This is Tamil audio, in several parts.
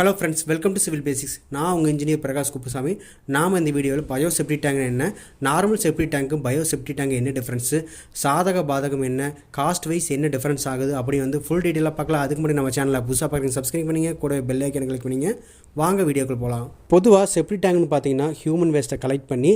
Hello friends, welcome to civil basics. நான் உங்கள் இன்ஜினியர் பிரகாஷ் குப்புசாமி. நாம் இந்த வீடியோவில் பயோ செப்டி டேங்க் என்ன, நார்மல் செப்டி டேங்க்கும் பயோ செப்டி டேங்க் என்ன டிஃப்ரென்ஸு, சாதக பாதகம் என்ன, காஸ்ட் வைஸ் என்ன டிஃப்ரென்ஸ் ஆகுது அப்படி ஃபுல் டீட்டெயிலாக பார்க்கலாம். அதுக்கு முன்னாடி நம்ம சேனலில் புதுசாக பார்க்குறீங்க சப்ஸ்கிரைப் பண்ணிங்க, கூட பெல் ஐக்கனை கிளிக் பண்ணிங்க. வாங்க வீடியோக்குள் போகலாம். பொதுவாக செப்டி டேங்க்னு பார்த்தீங்கன்னா ஹியூமன் வேஸ்ட்டை கலெக்ட் பண்ணி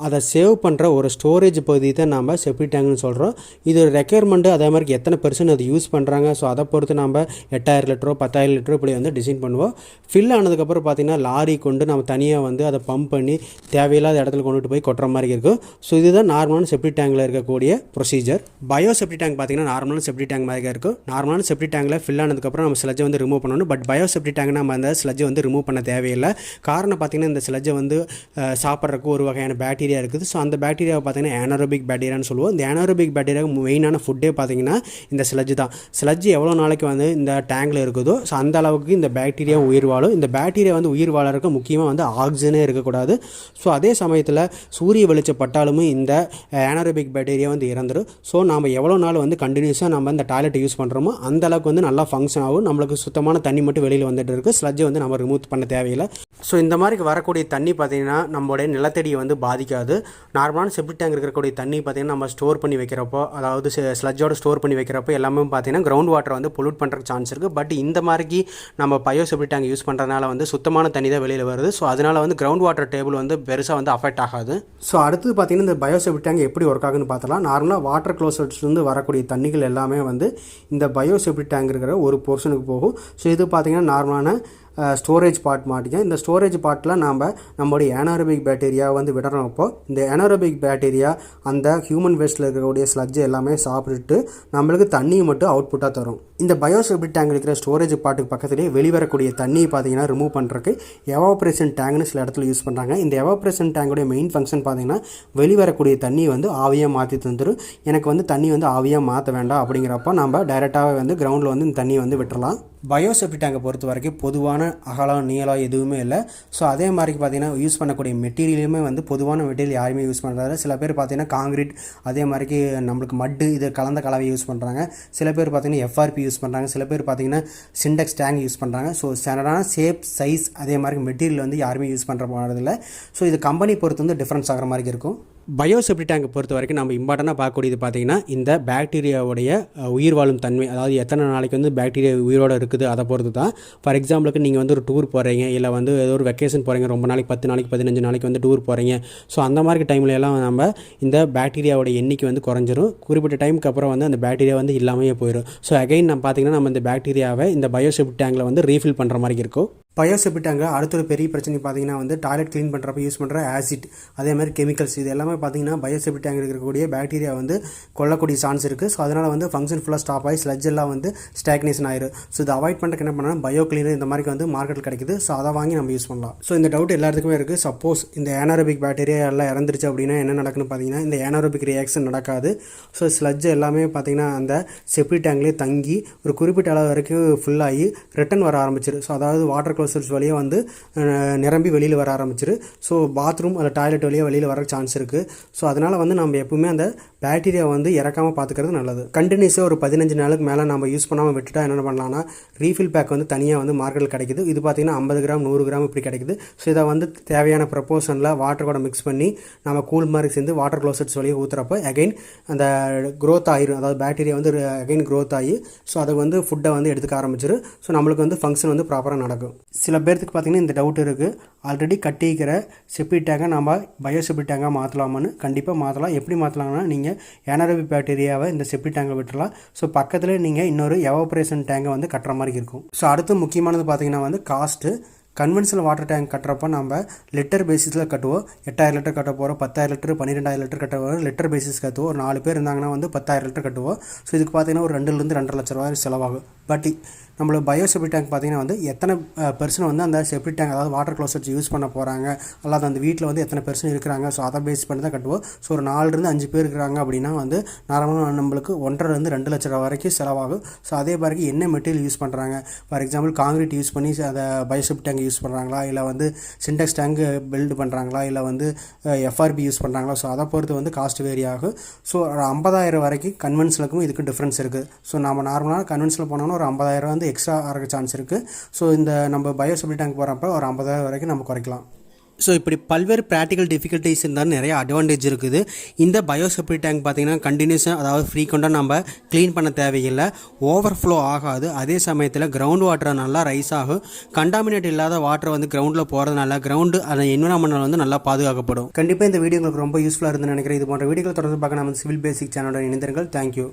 அதை சேவ் பண்ணுற ஒரு ஸ்டோரேஜ் பகுதி தான் நம்ம செப்டி டேங்க்னு சொல்கிறோம். இது ரெக்யர்மெண்ட்டு அதே மாதிரி எத்தனை பெர்சன்ட் அது யூஸ் பண்ணுறாங்க. ஸோ அதை பொறுத்து நம்ம 8000 லிட்டரோ 10,000 லிட்டரோ இப்படி டிசைன் பண்ணுவோம். ஃபில் ஆனதுக்கப்புறம் பார்த்திங்கன்னா லாரி கொண்டு நம்ம தனியாக அதை பம்ப் பண்ணி தேவையில்லாத இடத்துல கொண்டுட்டு போய் கொட்டுற மாதிரி இருக்கும். ஸோ இதுதான் நார்மலான செப்டி டேங்கில் இருக்கக்கூடிய ப்ரொசீஜர். பயோ செப்டி டேங்க் பார்த்திங்கன்னா நார்மலான செப்டி டேங்க் மாதிரி இருக்கும். நார்மலான செப்டி டேங்கில் ஃபில் ஆனதுக்கப்புறம் நம்ம ஸ்லட்ஜை ரிமூவ் பண்ணணும். பட் பயோ செப்டி டேங்க் நம்ம அந்த ஸ்லட்ஜை ரிமூவ் பண்ண தேவையில்லை. காரணம் பார்த்திங்கன்னா இந்த ஸ்லட்ஜை சாப்பிட்றதுக்கு ஒரு வகையான பேக்டீரியா இருக்குது. ஸோ அந்த பேக்டீரியாவை பார்த்தீங்கன்னா ஏனரோபிக் பேக்டீரியான்னு சொல்லுவோம். இந்த ஏனரோபிக் பேக்டீரியாவுக்கு மெயினான ஃபுட்டே பார்த்தீங்கன்னா இந்த ஸ்லட்ஜ் தான். ஸ்லட்ஜ் எவ்வளோ நாளைக்கு இந்த டேங்கில் இருக்குதோ ஸோ அந்த அளவுக்கு இந்த பேக்டீரியா உயிர் வாழும். இந்த பேக்டீரியா உயிர் வாழறதுக்கு முக்கியமாக ஆக்சிஜனே இருக்கக்கூடாது. ஸோ அதே சமயத்தில் சூரிய வெளிச்சம் பட்டாலுமே இந்த ஏனரோபிக் பேக்டீரியா இறந்துடும். ஸோ நம்ம எவ்வளோ நாள் கண்டினியூஸாக நம்ம இந்த டாய்லெட் யூஸ் பண்ணுறோமோ அந்த அளவுக்கு நல்லா ஃபங்க்ஷன் ஆகும். நம்மளுக்கு சுத்தமான தண்ணி மட்டும் வெளியில் வந்துட்டு இருக்குது. ஸ்லட்ஜை நம்ம ரிமூவ் பண்ண தேவையில்லை. ஸோ இந்த மாதிரி வரக்கூடிய தண்ணி பார்த்திங்கன்னா நம்மளுடைய நிலத்தடியை பாதிக்காது. நார்மலான செப்டி டேங்க் இருக்கக்கூடிய தண்ணி பார்த்திங்கன்னா நம்ம ஸ்டோர் பண்ணி வைக்கிறப்போ, அதாவது ஸ்லட்ஜோட ஸ்டோர் பண்ணி வைக்கிறப்போ எல்லாமே பார்த்திங்கன்னா கிரவுண்ட் வாட்டர் புல்யூட் பண்ணுறதுக்கு சான்ஸ் இருக்குது. பட் இந்த மாதிரிக்கு நம்ம பயோ செப்டி டேங்க் யூஸ் பண்ணுறதுனால சுத்தமான தண்ணி தான் வெளியில் வருது. ஸோ அதனால் கிரவுண்ட் வாட்டர் டேபிள் பெருசாக அஃபெக்ட் ஆகாது. ஸோ அடுத்து பார்த்திங்கன்னா இந்த பயோ செப்டி டேங்க் எப்படி ஒர்க் ஆகுதுன்னு பார்த்தலாம். நார்மலாக வாட்டர் க்ளோசட்ஸ்லேருந்து வரக்கூடிய தண்ணிகள் எல்லாமே இந்த பயோ செப்டி டேங்க் இருக்கிற ஒரு போர்ஷனுக்கு போகும். ஸோ இது பார்த்திங்கன்னா நார்மலான ஸ்டோரேஜ் பார்ட் மாட்டிக்கும். இந்த ஸ்டோரேஜ் பார்ட்டில் நம்மளுடைய ஏனாரோபிக் பேக்டீரியா விடுறப்போ இந்த ஏனாரோபிக் பேக்டீரியா அந்த ஹியூமன் வேஸ்ட்டில் இருக்கக்கூடிய ஸ்லட்ஜ் எல்லாமே சாப்பிட்டுட்டு நம்மளுக்கு தண்ணியை மட்டும் அவுட்புட்டாக தரும். இந்த பயோ செப்டி டேங்க் இருக்கிற ஸ்டோரேஜ் பார்ட்டுக்கு பக்கத்துலேயே வெளிவரக்கூடிய தண்ணியை பார்த்தீங்கன்னா ரிமூவ் பண்ணுறதுக்கு எவாப்ரேஷன் டேங்க்னு சில இடத்துல யூஸ் பண்ணுறாங்க. இந்த எவாப்ரேஷன் டேங்குடைய மெயின் ஃபங்க்ஷன் பார்த்தீங்கன்னா வெளிவரக்கூடிய தண்ணி ஆவியாக மாற்றி தந்துடும். எனக்கு தண்ணி ஆவியாக மாற்ற வேண்டாம் அப்படிங்கிறப்ப நம்ம டைரெக்டாகவே கிரவுண்டில் இந்த தண்ணியை விட்டுறலாம். பயோ செப்டி டேங்கை பொறுத்த வரைக்கும் பொதுவான அகலம் நீளம் எதுவுமே இல்லை. ஸோ அதே மாதிரி பார்த்திங்கன்னா யூஸ் பண்ணக்கூடிய மெட்டீரியலுமே பொதுவான மெட்டீரியல் யாருமே யூஸ் பண்ணுறாரு. சில பேர் பார்த்திங்கன்னா காங்கிரீட், அதே மாதிரிக்கு நம்மளுக்கு மட்டு இது கலந்த கலவை யூஸ் பண்ணுறாங்க. சில பேர் பார்த்திங்கன்னா எஃப்ஆர்பி யூஸ் பண்ணுறாங்க. சில பேர் பார்த்திங்கன்னா சிண்டெக்ஸ் டேங்க் யூஸ் பண்ணுறாங்க. ஸோ ஸ்டாண்டர்டான ஷேப், சைஸ், அதே மாதிரி மெட்டீரியல் யாருமே யூஸ் பண்ணுற போகிறதில்ல. ஸோ இது கம்பெனி பொறுத்து டிஃப்ரென்ஸ் ஆகிற மாதிரி இருக்கும். பயோ செப்டி டேங்கை பொறுத்த வரைக்கும் நம்ம இம்பார்ட்டண்ட்டாக பார்க்கக்கூடியது பார்த்திங்கன்னா இந்த பாக்டீரியாவுடைய உயிர் வாழும் தன்மை, அதாவது எத்தனை நாளைக்கு பாக்டீரியா உயிரோடு இருக்குது அதை பொறுத்து தான். ஃபார் எக்ஸாம்பிளுக்கு நீங்கள் ஒரு டூர் போகிறீங்க, இல்லை ஏதோ ஒரு வெக்கேஷன் போகிறீங்க, ரொம்ப நாளைக்கு 10 நாளைக்கு 15 நாளைக்கு டூர் போகிறீங்க. ஸோ அந்த மாதிரி டைமில் எல்லாம் நம்ம இந்த பாக்டீரியாவோட எண்ணிக்கை குறைஞ்சிரும். குறிப்பிட்ட டைமுக்கு அப்புறம் அந்த பாக்டீரியா இல்லாமையே போயிடும். ஸோ அகைன் நம்ம பார்த்திங்கன்னா நம்ம இந்த பாக்டீரியாவை இந்த பயோ செப்டி டேங்கில் ரீஃபில் பண்ணுற மாதிரி இருக்கும். பயோ செப்டி டேங்கில் அடுத்த ஒரு பெரிய பிரச்சனை பார்த்திங்கன்னா டாய்லெட் க்ளீன் பண்ணுறப்ப யூஸ் பண்ணுற ஆசிட், அதே மாதிரி கெமிக்கல்ஸ், இது எல்லாமே பார்த்திங்கன்னா பயோ செப்டி டேங்க் இருக்கக்கூடிய பாக்டீரியா கொல்லக்கூடிய சான்ஸ் இருக்குது. ஸோ அதனால் ஃபங்க்ஷன் ஃபுல்லாக ஸ்டாப் ஆகி ஸ்லட்ஜ் எல்லாம் ஸ்டாக்னேஷன் ஆயிரும். ஸோ இதை அவாய்ட் பண்ணுறதுக்கு என்ன பண்ணால் பயோ கிளீனர் இந்த மாதிரி மார்க்கெட்டில் கிடைக்குது. ஸோ அதை வாங்கி நம்ம யூஸ் பண்ணலாம். ஸோ இந்த டவுட் எல்லாத்துக்குமே இருக்குது. சப்போஸ் இந்த ஏனாரோபிக் பாக்டீரியா எல்லாம் இறந்துருச்சு அப்படின்னா என்ன நடக்குன்னு பார்த்தீங்கன்னா இந்த ஏனாரோபிக் ரியாக்ஷன் நடக்காது. ஸோ ஸ்லட்ஜ் எல்லாமே பார்த்திங்கன்னா அந்த செப்டி டேங்க்லேயே தங்கி ஒரு குறிப்பிட்ட அளவு வரைக்கும் ஃபுல்லாகி ரிட்டன் வர ஆரம்பிச்சிடும். ஸோ அதாவது வாட்டர் க்ளோசர்ஸ் வழியாக நிரம்பி வெளியில் வர ஆரம்பிச்சிரு. ஸோ பாத்ரூம் அல்ல டாய்லெட் வழியாக வெளியில் வர சான்ஸ் இருக்குது. ஸோ அதனால் நம்ம எப்பவுமே அந்த பாக்டீரியா இறக்காமல் பார்த்துக்கிறது நல்லது. கண்டினியூஸாக ஒரு 15 நாளுக்கு மேலே நம்ம யூஸ் பண்ணாமல் விட்டுட்டா என்ன பண்ணலாம்னா ரீஃபில் பேக் தனியாக மார்க்கெட்டில் கிடைக்குது. இது பார்த்திங்கன்னா 50 கிராம் 100 கிராம் இப்படி கிடைக்குது. ஸோ இதை தேவையான ப்ரப்போர்ஷனில் வாட்டர் கூட மிக்ஸ் பண்ணி நம்ம கூல் மாதிரி சேர்ந்து வாட்டர் க்ளோசட்ஸ் வழியாக ஊற்றுறப்போ அகைன் அந்த க்ரோத் ஆகிரும். அதாவது பாக்டீரியா அகைன் க்ரோத் ஆகி ஸோ அதை ஃபுட்டை எடுத்துக்க ஆரம்பிச்சிரு. ஸோ நம்மளுக்கு ஃபங்க்ஷன் ப்ராப்பராக நடக்கும். சில பேர்த்துக்கு பார்த்திங்கன்னா இந்த டவுட் இருக்குது, ஆல்ரெடி கட்டிக்கிற செப்டி டேங்கை நம்ம பயோ செப்டி டேங்காக மாற்றலாமான்னு. கண்டிப்பாக மாற்றலாம். எப்படி மாற்றலாம்னா நீங்கள் ஏனாரோபிக் பாக்டீரியாவை இந்த செப்டி டேங்கை விட்டுறலாம். ஸோ பக்கத்தில் நீங்கள் இன்னொரு எவாப்ரேஷன் டேங்கை கட்டுற மாதிரி இருக்கும். ஸோ அடுத்து முக்கியமானது பார்த்திங்கன்னா காஸ்ட்டு. கன்வென்ஷனல் வாட்டர் டேங்க் கட்டுறப்போ நம்ம லிட்டர் பேசிஸில் கட்டுவோம். 8000 லிட்டர் கட்ட போகிறோம், 10,000 லிட்டர் 12,000 லிட்டர் கட்ட போகிறோம். லிட்டர் பேசிஸ் கட்டுவோம். ஒரு 4 பேர் இருந்தாங்கன்னா 10,000 லிட்டர் கட்டுவோம். ஸோ இதுக்கு பார்த்தீங்கன்னா ஒரு 2 2.5 லட்ச ரூபாய் செலவாகும். பட் நம்மளுக்கு பயோ செப்டி டேங்க் பார்த்திங்கன்னா எத்தனை பெர்சன் அந்த செப்டி டேங்க் அதாவது வாட்டர் க்ளோசட்ஸ் யூஸ் பண்ண போகிறாங்க, அல்லாத அந்த வீட்டில் எத்தனை பெர்சன் இருக்கிறாங்க. ஸோ அதை பேஸ் பண்ணி தான் கட்டுவோம். ஸோ ஒரு 4 5 பேர் இருக்கிறாங்க அப்படின்னா நார்மலாக நம்மளுக்கு 1.5 2 லட்ச ரூபா வரைக்கும் செலவாகும். ஸோ அதே மாதிரி என்ன மெட்டீரியல் யூஸ் பண்ணுறாங்க, ஃபார் எக்ஸாம்பிள் காங்கிரீட் யூஸ் பண்ணி அதை பயோ செப்டி டேங்க் யூஸ் பண்ணுறாங்களா, இல்லை சிண்டெக்ஸ் டேங்க் பில்டு பண்ணுறாங்களா, இல்லை எஃப்ஆர்பி யூஸ் பண்ணுறாங்களா. ஸோ அதை பொறுத்து காஸ்ட் வேரி ஆகும். ஸோ ஒரு 50,000 வரைக்கும் கன்வென்ஷனுக்கும் இதுக்கு டிஃப்ரென்ஸ் இருக்குது. ஸோ நம்ம நார்மலாக கன்வென்ஷனில் போனோம்னா ஒரு 50,000 வந்து எக்ஸ்ட்ரா ஆக சான்ஸ் இருக்குது. ஸோ இந்த நம்ம பயோ செப்டி டேங்க் போகிறப்ப ஒரு 50,000 வரைக்கும் நம்ம குறைக்கலாம். ஸோ இப்படி பல்வேறு ப்ராக்டிக்கல் டிஃபிகல்ட்டிஸ் இருந்தாலும் நிறைய அட்வான்டேஜ் இருக்குது. இந்த பயோ செப்டி டேங்க் பார்த்திங்கன்னா கண்டினியூஸாக அதாவது ஃப்ரீக்வெண்ட்டாக நம்ம க்ளீன் பண்ண தேவையில்லை, ஓவர்ஃப்ளோ ஆகாது. அதே சமயத்தில் கிரவுண்ட் வாட்டர் நல்லா ரைஸ் ஆகும். கண்டாமினேட் இல்லாத வாட்டர் வந்து கிரவுண்டில் போகிறதுனால கிரவுண்டு அந்த என்விரான்மெண்ட் வந்து நல்லா பாதுகாக்கப்படும். கண்டிப்பாக இந்த வீடியோ உங்களுக்கு ரொம்ப யூஸ்ஃபுல்லாக இருந்துன்னு நினைக்கிறேன். இது போன்ற வீடியோக்களை தொடர்ந்து பார்க்க நம்ம சிவில் பேசிக் சேனலோட இணைந்திருங்கள். தேங்க்யூ.